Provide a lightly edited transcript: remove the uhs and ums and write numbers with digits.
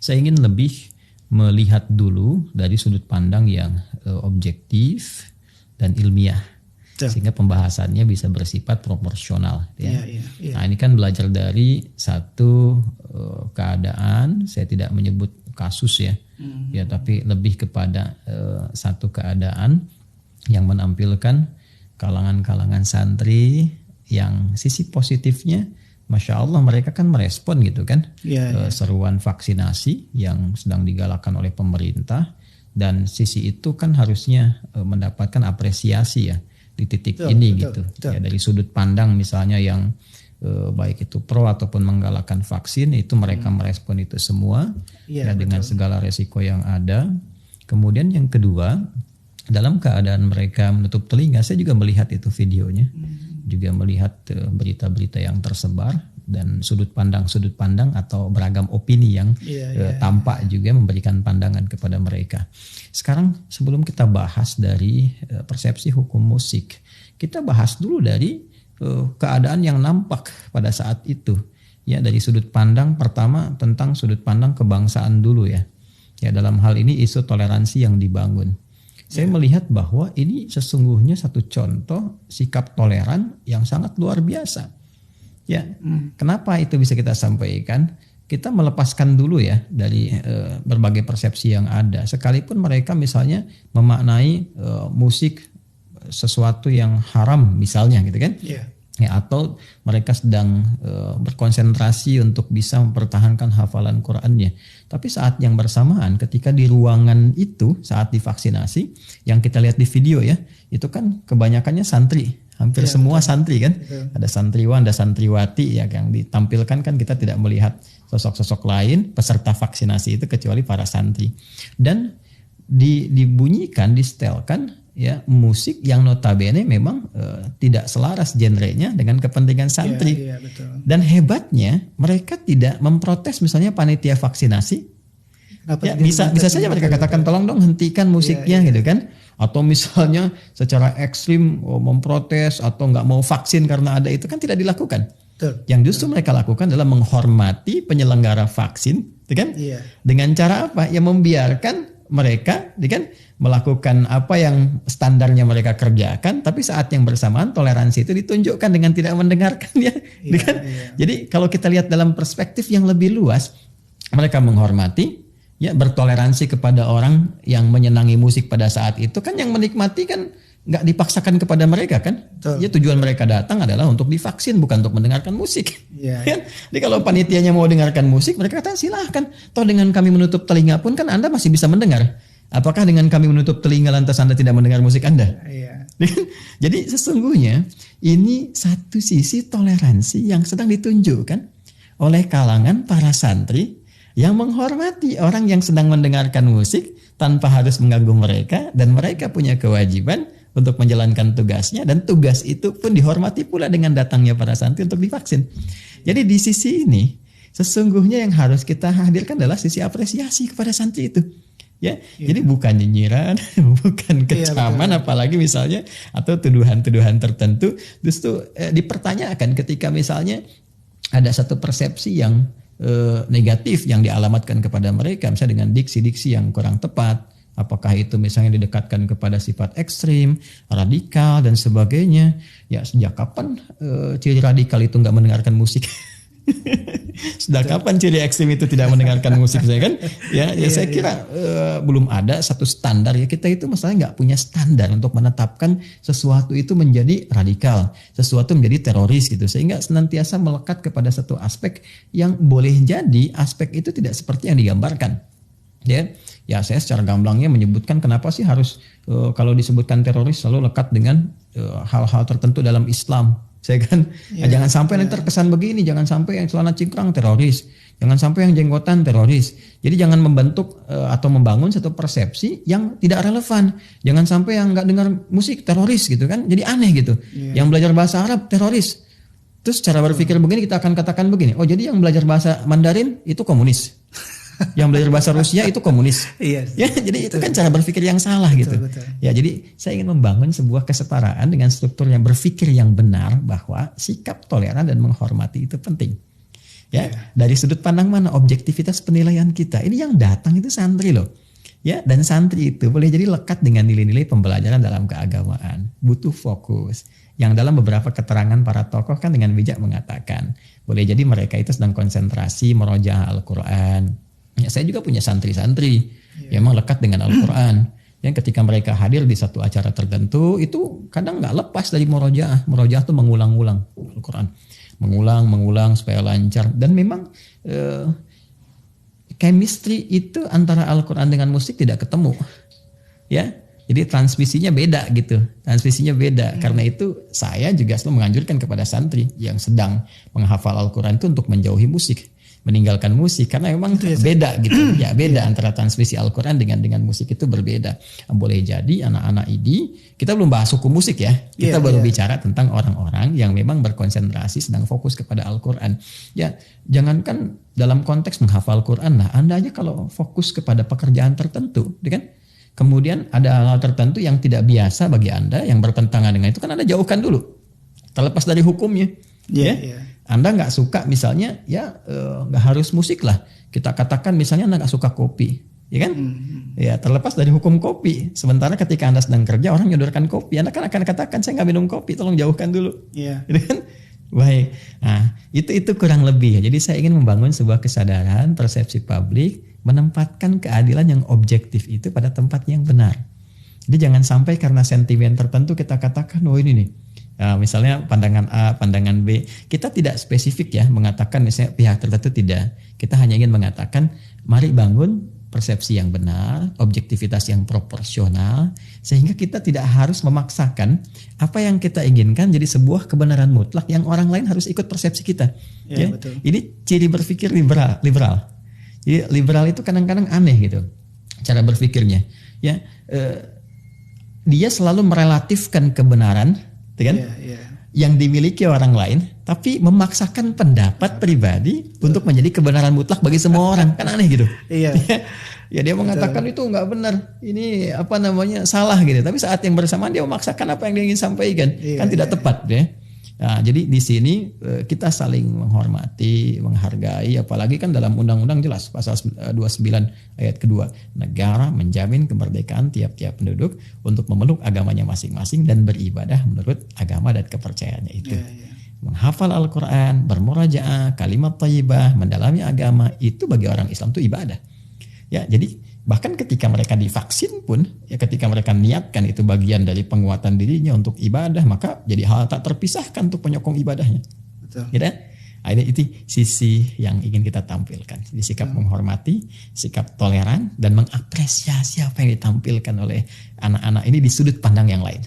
Saya ingin lebih melihat dulu dari sudut pandang yang objektif dan ilmiah, sehingga pembahasannya bisa bersifat proporsional. Ya. Nah, ini kan belajar dari satu keadaan, saya tidak menyebut kasus ya, ya, tapi lebih kepada satu keadaan yang menampilkan kalangan-kalangan santri yang sisi positifnya, Masya Allah mereka kan merespon gitu kan, seruan vaksinasi yang sedang digalakkan oleh pemerintah, dan sisi itu kan harusnya mendapatkan apresiasi ya di titik ini gitu. Ya, dari sudut pandang misalnya yang baik itu pro ataupun menggalakkan vaksin, itu mereka merespon itu semua ya, dengan segala resiko yang ada. Kemudian yang kedua, dalam keadaan mereka menutup telinga, saya juga melihat itu videonya, juga melihat berita-berita yang tersebar dan sudut pandang atau beragam opini yang tampak juga memberikan pandangan kepada mereka. Sekarang sebelum kita bahas dari persepsi hukum musik, kita bahas dulu dari keadaan yang nampak pada saat itu. Ya, dari sudut pandang pertama tentang sudut pandang kebangsaan dulu ya. Ya, dalam hal ini isu toleransi yang dibangun. Saya melihat bahwa ini sesungguhnya satu contoh sikap toleran yang sangat luar biasa. Ya, kenapa itu bisa kita sampaikan? Kita melepaskan dulu ya dari berbagai persepsi yang ada. Sekalipun mereka misalnya memaknai musik sesuatu yang haram misalnya gitu kan? Ya, atau mereka sedang berkonsentrasi untuk bisa mempertahankan hafalan Qur'annya. Tapi saat yang bersamaan ketika di ruangan itu saat divaksinasi, yang kita lihat di video ya, itu kan kebanyakannya santri, hampir semua santri kan. Ada santriwan, ada santriwati ya, yang ditampilkan kan kita tidak melihat sosok-sosok lain peserta vaksinasi itu kecuali para santri. Dan dibunyikan, disetelkan ya musik yang notabene memang tidak selaras genrenya dengan kepentingan santri. Dan hebatnya mereka tidak memprotes misalnya panitia vaksinasi. Ya, bisa saja mereka katakan tolong dong hentikan musiknya gitu kan, atau misalnya secara ekstrim memprotes atau nggak mau vaksin karena ada itu, kan tidak dilakukan. Yang justru mereka lakukan adalah menghormati penyelenggara vaksin, gitu kan? Dengan cara apa? Ya membiarkan mereka kan melakukan apa yang standarnya mereka kerjakan, tapi saat yang bersamaan toleransi itu ditunjukkan dengan tidak mendengarkan ya. Kan? Jadi kalau kita lihat dalam perspektif yang lebih luas, mereka menghormati ya, bertoleransi kepada orang yang menyenangi musik pada saat itu, kan yang menikmati kan nggak dipaksakan kepada mereka kan. Ya, tujuan mereka datang adalah untuk divaksin, bukan untuk mendengarkan musik. Kan? Jadi kalau panitianya mau dengarkan musik, mereka kata silahkan. Toh dengan kami menutup telinga pun kan Anda masih bisa mendengar. Apakah dengan kami menutup telinga lantas Anda tidak mendengar musik Anda? Jadi sesungguhnya ini satu sisi toleransi yang sedang ditunjukkan oleh kalangan para santri yang menghormati orang yang sedang mendengarkan musik tanpa harus mengganggu mereka, dan mereka punya kewajiban untuk menjalankan tugasnya, dan tugas itu pun dihormati pula dengan datangnya para santri untuk divaksin. Jadi di sisi ini sesungguhnya yang harus kita hadirkan adalah sisi apresiasi kepada santri itu. Ya, jadi bukan nyinyiran, bukan kecaman, apalagi misalnya atau tuduhan-tuduhan tertentu, justru dipertanyakan ketika misalnya ada satu persepsi yang negatif yang dialamatkan kepada mereka, misalnya dengan diksi-diksi yang kurang tepat, apakah itu misalnya didekatkan kepada sifat ekstrim, radikal dan sebagainya. Ya, sejak kapan ciri radikal itu nggak mendengarkan musik? Sejak kapan ciri ekstrim itu tidak mendengarkan musik, saya kan? Saya kira belum ada satu standar ya. Kita itu masalahnya nggak punya standar untuk menetapkan sesuatu itu menjadi radikal, sesuatu menjadi teroris gitu, sehingga senantiasa melekat kepada satu aspek yang boleh jadi aspek itu tidak seperti yang digambarkan. Ya, saya secara gamblangnya menyebutkan kenapa sih harus kalau disebutkan teroris selalu lekat dengan hal-hal tertentu dalam Islam. Saya kan jangan sampai nanti terkesan begini, jangan sampai yang celana cingkrang teroris, jangan sampai yang jenggotan teroris. Jadi jangan membentuk atau membangun satu persepsi yang tidak relevan. Jangan sampai yang nggak dengar musik teroris gitu kan, jadi aneh gitu. Yang belajar bahasa Arab teroris. Terus cara berpikir begini kita akan katakan begini, oh jadi yang belajar bahasa Mandarin itu komunis. Yang belajar bahasa Rusia itu komunis. Ya, jadi itu kan cara berpikir yang salah gitu. Ya, jadi saya ingin membangun sebuah kesetaraan dengan struktur yang berpikir yang benar bahwa sikap toleran dan menghormati itu penting. Ya, dari sudut pandang mana? Objektivitas penilaian kita. Ini yang datang itu santri loh. Ya, dan santri itu boleh jadi lekat dengan nilai-nilai pembelajaran dalam keagamaan. Butuh fokus. Yang dalam beberapa keterangan para tokoh kan dengan bijak mengatakan, boleh jadi mereka itu sedang konsentrasi merojaah Al-Quran. Ya, saya juga punya santri-santri yang memang lekat dengan Al-Quran. Yang ketika mereka hadir di satu acara tertentu, itu kadang nggak lepas dari merojaah. Merojaah itu mengulang-ulang Al-Quran. Mengulang supaya lancar. Dan memang chemistry itu antara Al-Quran dengan musik tidak ketemu. Ya, jadi transmisinya beda gitu. Transmisinya beda. Karena itu saya juga selalu menganjurkan kepada santri yang sedang menghafal Al-Quran itu untuk menjauhi musik. Meninggalkan musik karena memang beda gitu. Ya beda antara transmisi Al-Quran dengan musik itu berbeda. Boleh jadi anak-anak ini, kita belum bahas hukum musik ya. Kita baru bicara tentang orang-orang yang memang berkonsentrasi sedang fokus kepada Al-Quran. Ya, jangankan dalam konteks menghafal Quran lah, Anda aja kalau fokus kepada pekerjaan tertentu, kan? Kemudian ada hal-hal tertentu yang tidak biasa bagi Anda yang bertentangan dengan itu, kan Anda jauhkan dulu. Terlepas dari hukumnya. Anda nggak suka misalnya ya nggak harus musik lah. Kita katakan misalnya Anda nggak suka kopi, ya kan? Ya terlepas dari hukum kopi. Sementara ketika Anda sedang kerja orang nyodorkan kopi, Anda kan akan katakan saya nggak minum kopi, tolong jauhkan dulu. Gitu kan? Baik. Nah itu kurang lebih ya. Jadi saya ingin membangun sebuah kesadaran persepsi publik menempatkan keadilan yang objektif itu pada tempat yang benar. Jadi jangan sampai karena sentimen tertentu kita katakan oh ini nih. Nah, misalnya pandangan A, pandangan B, kita tidak spesifik ya mengatakan misalnya pihak tertentu tidak. Kita hanya ingin mengatakan mari bangun persepsi yang benar, objektivitas yang proporsional, sehingga kita tidak harus memaksakan apa yang kita inginkan jadi sebuah kebenaran mutlak yang orang lain harus ikut persepsi kita. Ya, betul. Ini ciri berpikir liberal. Jadi liberal itu kadang-kadang aneh gitu cara berpikirnya. Ya, dia selalu merelatifkan kebenaran kan? Yang dimiliki orang lain, tapi memaksakan pendapat pribadi untuk menjadi kebenaran mutlak bagi semua orang, kan aneh gitu. Ya dia mengatakan itu nggak benar, ini apa namanya salah gitu, tapi saat yang bersamaan dia memaksakan apa yang dia ingin sampaikan, kan tidak tepat ya. Nah, jadi di sini kita saling menghormati, menghargai, apalagi kan dalam undang-undang jelas pasal 29 ayat kedua, negara menjamin kemerdekaan tiap-tiap penduduk untuk memeluk agamanya masing-masing dan beribadah menurut agama dan kepercayaannya itu. Menghafal Al-Quran, bermurajaah, kalimat thayyibah, mendalami agama itu bagi orang Islam itu ibadah. Ya, jadi bahkan ketika mereka divaksin pun, ya ketika mereka niatkan itu bagian dari penguatan dirinya untuk ibadah, maka jadi hal tak terpisahkan untuk penyokong ibadahnya. Betul. Gitu? Nah, itu sisi yang ingin kita tampilkan. Jadi sikap menghormati, sikap toleran, dan mengapresiasi apa yang ditampilkan oleh anak-anak ini di sudut pandang yang lain.